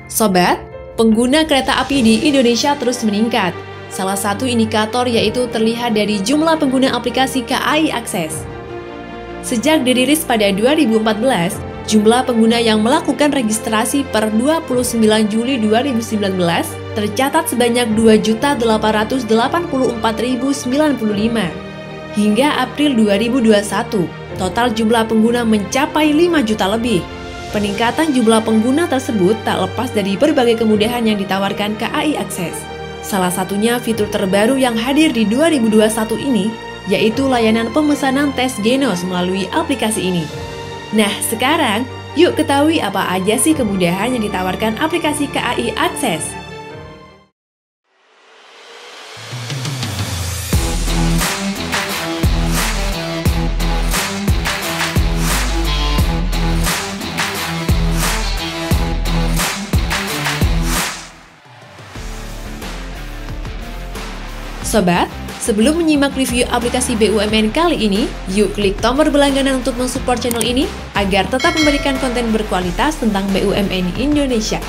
Sobat, pengguna kereta api di Indonesia terus meningkat. Salah satu indikator yaitu terlihat dari jumlah pengguna aplikasi KAI Akses. Sejak dirilis pada 2014, jumlah pengguna yang melakukan registrasi per 29 Juli 2019 tercatat sebanyak 2.884.095. Hingga April 2021, total jumlah pengguna mencapai 5 juta lebih. Peningkatan jumlah pengguna tersebut tak lepas dari berbagai kemudahan yang ditawarkan KAI Akses. Salah satunya fitur terbaru yang hadir di 2021 ini, yaitu layanan pemesanan tes Genos melalui aplikasi ini. Nah, sekarang yuk ketahui apa aja sih kemudahan yang ditawarkan aplikasi KAI Akses. Sobat, sebelum menyimak review aplikasi BUMN kali ini, yuk klik tombol berlangganan untuk mensupport channel ini agar tetap memberikan konten berkualitas tentang BUMN Indonesia.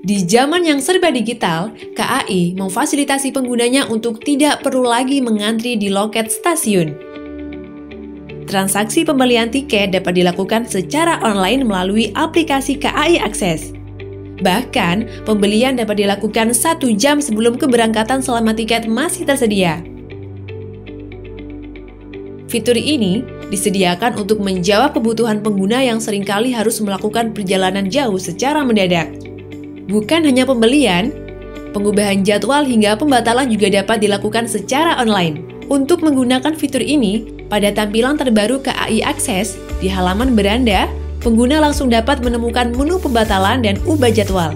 Di zaman yang serba digital, KAI memfasilitasi penggunanya untuk tidak perlu lagi mengantri di loket stasiun. Transaksi pembelian tiket dapat dilakukan secara online melalui aplikasi KAI Akses. Bahkan, pembelian dapat dilakukan 1 jam sebelum keberangkatan selama tiket masih tersedia. Fitur ini disediakan untuk menjawab kebutuhan pengguna yang seringkali harus melakukan perjalanan jauh secara mendadak. Bukan hanya pembelian, pengubahan jadwal hingga pembatalan juga dapat dilakukan secara online. Untuk menggunakan fitur ini, pada tampilan terbaru KAI Akses, di halaman beranda, pengguna langsung dapat menemukan menu pembatalan dan ubah jadwal.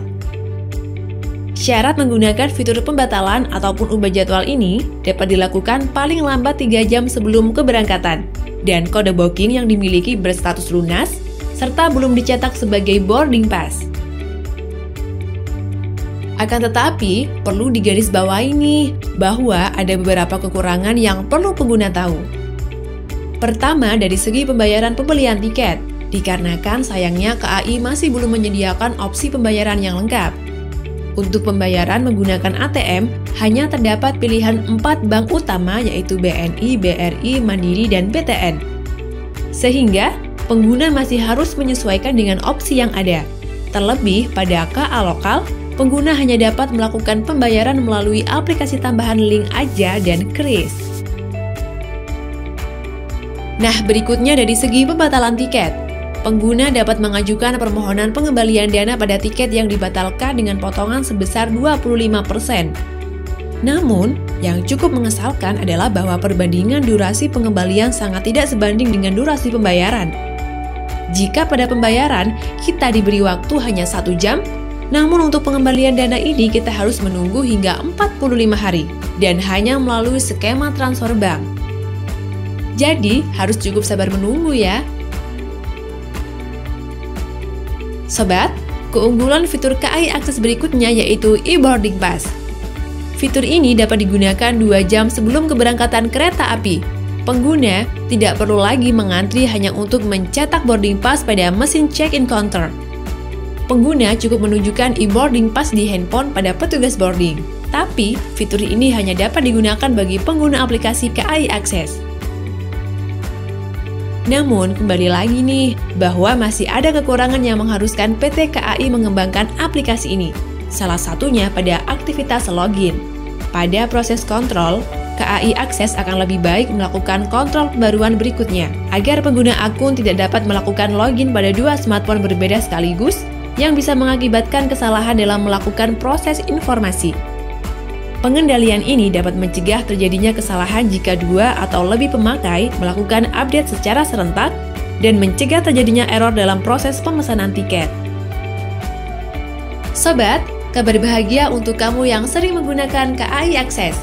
Syarat menggunakan fitur pembatalan ataupun ubah jadwal ini dapat dilakukan paling lambat 3 jam sebelum keberangkatan, dan kode booking yang dimiliki berstatus lunas, serta belum dicetak sebagai boarding pass. Akan tetapi, perlu digarisbawahi nih, bahwa ada beberapa kekurangan yang perlu pengguna tahu. Pertama, dari segi pembayaran pembelian tiket, dikarenakan sayangnya KAI masih belum menyediakan opsi pembayaran yang lengkap. Untuk pembayaran menggunakan ATM, hanya terdapat pilihan 4 bank utama yaitu BNI, BRI, Mandiri, dan BTN. Sehingga, pengguna masih harus menyesuaikan dengan opsi yang ada. Terlebih, pada KA lokal, pengguna hanya dapat melakukan pembayaran melalui aplikasi tambahan link aja dan kris. Nah, berikutnya dari segi pembatalan tiket. Pengguna dapat mengajukan permohonan pengembalian dana pada tiket yang dibatalkan dengan potongan sebesar 25%. Namun, yang cukup mengesalkan adalah bahwa perbandingan durasi pengembalian sangat tidak sebanding dengan durasi pembayaran. Jika pada pembayaran, kita diberi waktu hanya 1 jam, namun untuk pengembalian dana ini kita harus menunggu hingga 45 hari, dan hanya melalui skema transfer bank. Jadi, harus cukup sabar menunggu ya. Sobat, keunggulan fitur KAI Akses berikutnya yaitu e-boarding pass. Fitur ini dapat digunakan 2 jam sebelum keberangkatan kereta api. Pengguna tidak perlu lagi mengantri hanya untuk mencetak boarding pass pada mesin check-in counter. Pengguna cukup menunjukkan e-boarding pass di handphone pada petugas boarding. Tapi, fitur ini hanya dapat digunakan bagi pengguna aplikasi KAI Akses. Namun, kembali lagi nih, bahwa masih ada kekurangan yang mengharuskan PT KAI mengembangkan aplikasi ini. Salah satunya pada aktivitas login. Pada proses kontrol, KAI Akses akan lebih baik melakukan kontrol pembaruan berikutnya, agar pengguna akun tidak dapat melakukan login pada 2 smartphone berbeda sekaligus, yang bisa mengakibatkan kesalahan dalam melakukan proses informasi. Pengendalian ini dapat mencegah terjadinya kesalahan jika 2 atau lebih pemakai melakukan update secara serentak dan mencegah terjadinya error dalam proses pemesanan tiket. Sobat, kabar bahagia untuk kamu yang sering menggunakan KAI Akses.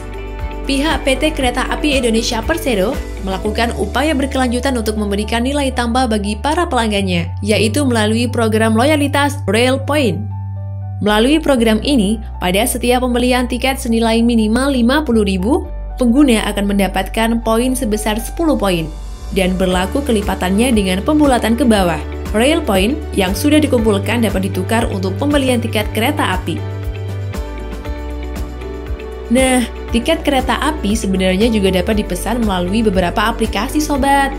Pihak PT Kereta Api Indonesia Persero melakukan upaya berkelanjutan untuk memberikan nilai tambah bagi para pelanggannya, yaitu melalui program loyalitas Rail Point. Melalui program ini, pada setiap pembelian tiket senilai minimal 50.000, pengguna akan mendapatkan poin sebesar 10 poin dan berlaku kelipatannya dengan pembulatan ke bawah. Rail point yang sudah dikumpulkan dapat ditukar untuk pembelian tiket kereta api. Nah, tiket kereta api sebenarnya juga dapat dipesan melalui beberapa aplikasi sobat.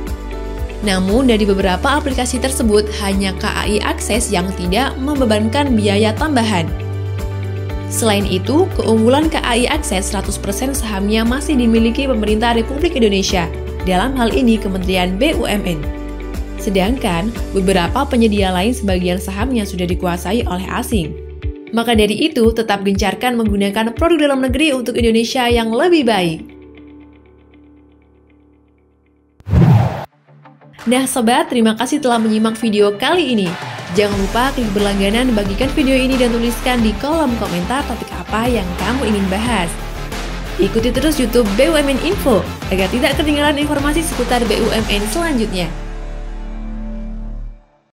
Namun dari beberapa aplikasi tersebut hanya KAI Akses yang tidak membebankan biaya tambahan. Selain itu, keunggulan KAI Akses 100% sahamnya masih dimiliki pemerintah Republik Indonesia, dalam hal ini Kementerian BUMN. Sedangkan beberapa penyedia lain sebagian sahamnya sudah dikuasai oleh asing. Maka dari itu, tetap gencarkan menggunakan produk dalam negeri untuk Indonesia yang lebih baik. Nah sobat, terima kasih telah menyimak video kali ini. Jangan lupa klik berlangganan, bagikan video ini dan tuliskan di kolom komentar topik apa yang kamu ingin bahas. Ikuti terus YouTube BUMN Info agar tidak ketinggalan informasi seputar BUMN selanjutnya.